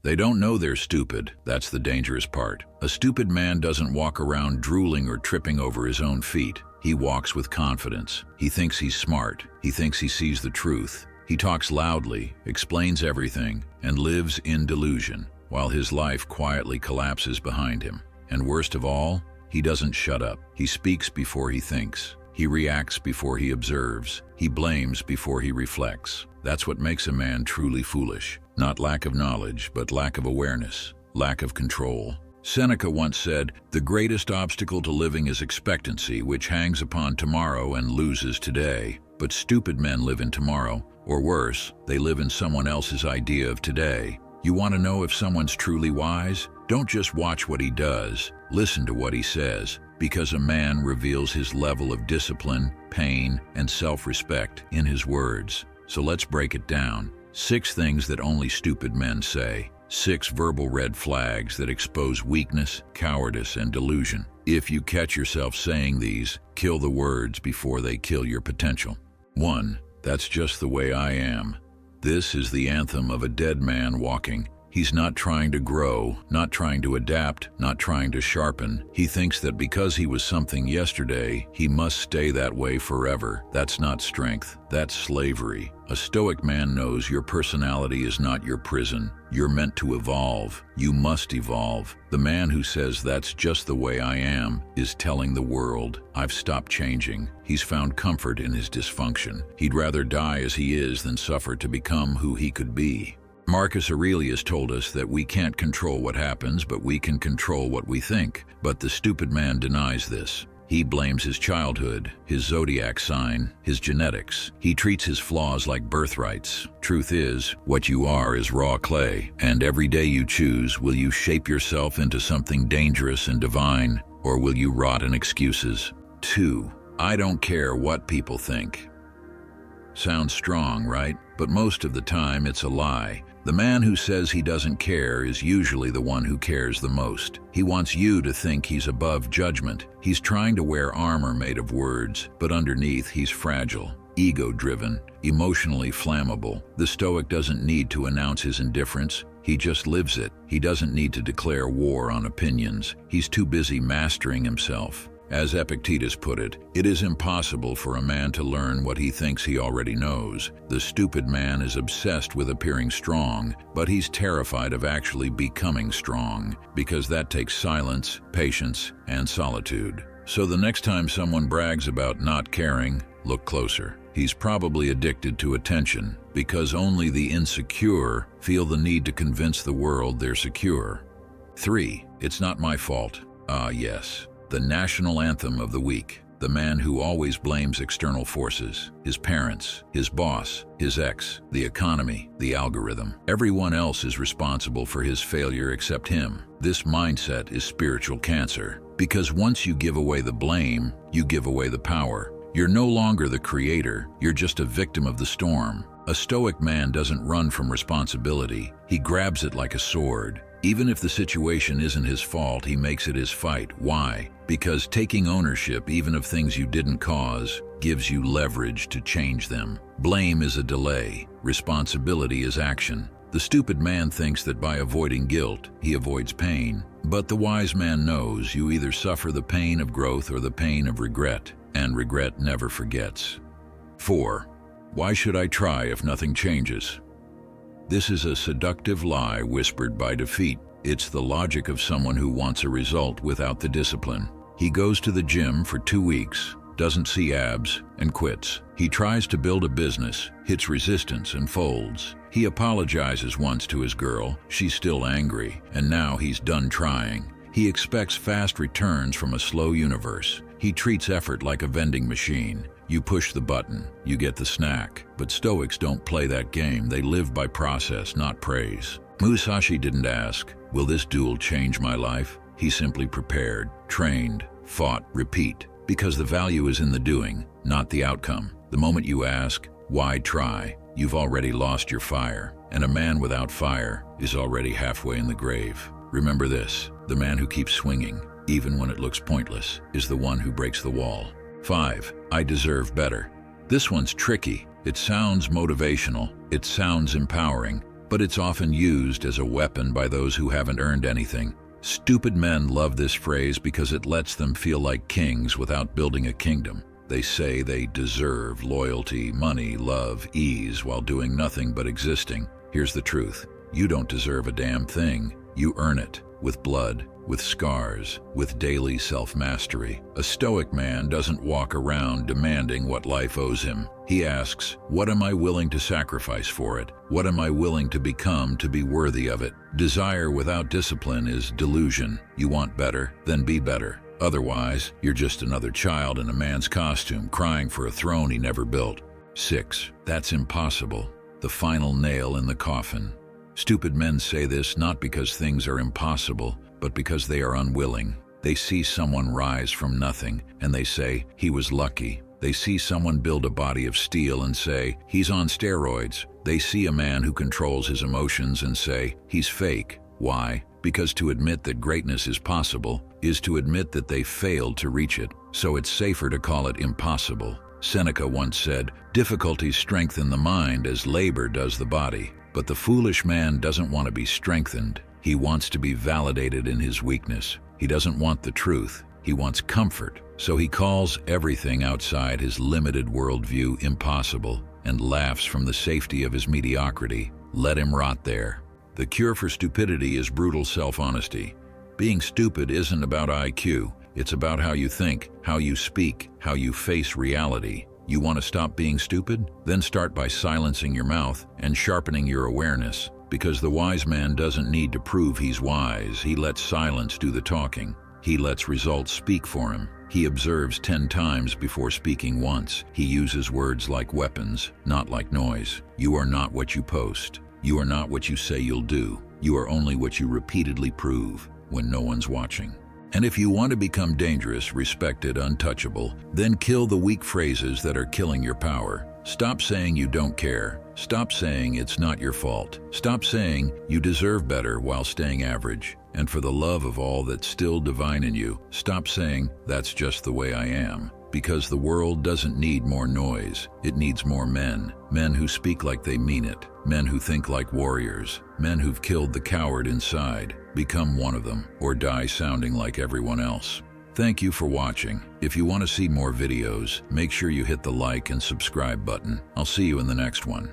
They don't know they're stupid. That's the dangerous part. A stupid man doesn't walk around drooling or tripping over his own feet. He walks with confidence. He thinks he's smart. He thinks he sees the truth. He talks loudly, explains everything, and lives in delusion, while his life quietly collapses behind him. And worst of all, he doesn't shut up. He speaks before he thinks. He reacts before he observes. He blames before he reflects. That's what makes a man truly foolish. Not lack of knowledge, but lack of awareness, lack of control. Seneca once said, "The greatest obstacle to living is expectancy, which hangs upon tomorrow and loses today." But stupid men live in tomorrow, or worse, they live in someone else's idea of today. You want to know if someone's truly wise? Don't just watch what he does, listen to what he says, because a man reveals his level of discipline, pain, and self-respect in his words. So let's break it down. 6 things that only stupid men say. 6 verbal red flags that expose weakness, cowardice, and delusion. If you catch yourself saying these, kill the words before they kill your potential. 1. That's just the way I am. This is the anthem of a dead man walking. He's not trying to grow, not trying to adapt, not trying to sharpen. He thinks that because he was something yesterday, he must stay that way forever. That's not strength, that's slavery. A Stoic man knows your personality is not your prison. You're meant to evolve. You must evolve. The man who says that's just the way I am is telling the world, I've stopped changing. He's found comfort in his dysfunction. He'd rather die as he is than suffer to become who he could be. Marcus Aurelius told us that we can't control what happens, but we can control what we think. But the stupid man denies this. He blames his childhood, his zodiac sign, his genetics. He treats his flaws like birthrights. Truth is, what you are is raw clay, and every day you choose, will you shape yourself into something dangerous and divine, or will you rot in excuses? 2. I don't care what people think. Sounds strong, right? But most of the time it's a lie. The man who says he doesn't care is usually the one who cares the most. He wants you to think he's above judgment. He's trying to wear armor made of words, but underneath he's fragile, ego-driven, emotionally flammable. The Stoic doesn't need to announce his indifference. He just lives it. He doesn't need to declare war on opinions. He's too busy mastering himself. As Epictetus put it, it is impossible for a man to learn what he thinks he already knows. The stupid man is obsessed with appearing strong, but he's terrified of actually becoming strong, because that takes silence, patience, and solitude. So the next time someone brags about not caring, look closer. He's probably addicted to attention, because only the insecure feel the need to convince the world they're secure. 3. It's not my fault. Ah, yes. The national anthem of the weak. The man who always blames external forces. His parents, his boss, his ex, the economy, the algorithm. Everyone else is responsible for his failure except him. This mindset is spiritual cancer, because once you give away the blame, you give away the power. You're no longer the creator, you're just a victim of the storm. A Stoic man doesn't run from responsibility, he grabs it like a sword. Even if the situation isn't his fault, he makes it his fight. Why? Because taking ownership, even of things you didn't cause, gives you leverage to change them. Blame is a delay. Responsibility is action. The stupid man thinks that by avoiding guilt, he avoids pain. But the wise man knows you either suffer the pain of growth or the pain of regret, and regret never forgets. 4. Why should I try if nothing changes? This is a seductive lie whispered by defeat. It's the logic of someone who wants a result without the discipline. He goes to the gym for 2 weeks, doesn't see abs, and quits. He tries to build a business, hits resistance, and folds. He apologizes once to his girl, she's still angry, and now he's done trying. He expects fast returns from a slow universe. He treats effort like a vending machine. You push the button, you get the snack. But Stoics don't play that game. They live by process, not praise. Musashi didn't ask, will this duel change my life? He simply prepared, trained, fought, repeat. Because the value is in the doing, not the outcome. The moment you ask, why try? You've already lost your fire. And a man without fire is already halfway in the grave. Remember this, the man who keeps swinging, even when it looks pointless, is the one who breaks the wall. 5. I deserve better. This one's tricky. It sounds motivational. It sounds empowering. but it's often used as a weapon by those who haven't earned anything. Stupid men love this phrase because it lets them feel like kings without building a kingdom. They say they deserve loyalty, money, love, ease while doing nothing but existing. Here's the truth. You don't deserve a damn thing. You earn it with blood, with scars, with daily self-mastery. A Stoic man doesn't walk around demanding what life owes him. He asks, what am I willing to sacrifice for it? What am I willing to become to be worthy of it? Desire without discipline is delusion. You want better, then be better. Otherwise, you're just another child in a man's costume crying for a throne he never built. 6. That's impossible. The final nail in the coffin. Stupid men say this not because things are impossible, but because they are unwilling. They see someone rise from nothing, and they say, he was lucky. They see someone build a body of steel and say, he's on steroids. They see a man who controls his emotions and say, he's fake. Why? Because to admit that greatness is possible is to admit that they failed to reach it, so it's safer to call it impossible. Seneca once said, difficulties strengthen the mind as labor does the body. But the foolish man doesn't want to be strengthened. He wants to be validated in his weakness. He doesn't want the truth. He wants comfort. So he calls everything outside his limited worldview impossible and laughs from the safety of his mediocrity. Let him rot there. The cure for stupidity is brutal self-honesty. Being stupid isn't about IQ. It's about how you think, how you speak, how you face reality. You want to stop being stupid? Then start by silencing your mouth and sharpening your awareness. Because the wise man doesn't need to prove he's wise. He lets silence do the talking. He lets results speak for him. He observes 10 times before speaking once. He uses words like weapons, not like noise. You are not what you post. You are not what you say you'll do. You are only what you repeatedly prove when no one's watching. And if you want to become dangerous, respected, untouchable, then kill the weak phrases that are killing your power. Stop saying you don't care. Stop saying it's not your fault. Stop saying you deserve better while staying average. And for the love of all that's still divine in you, stop saying that's just the way I am. Because the world doesn't need more noise. It needs more men. Men who speak like they mean it. Men who think like warriors. Men who've killed the coward inside. Become one of them, or die sounding like everyone else. Thank you for watching. If you want to see more videos, make sure you hit the like and subscribe button. I'll see you in the next one.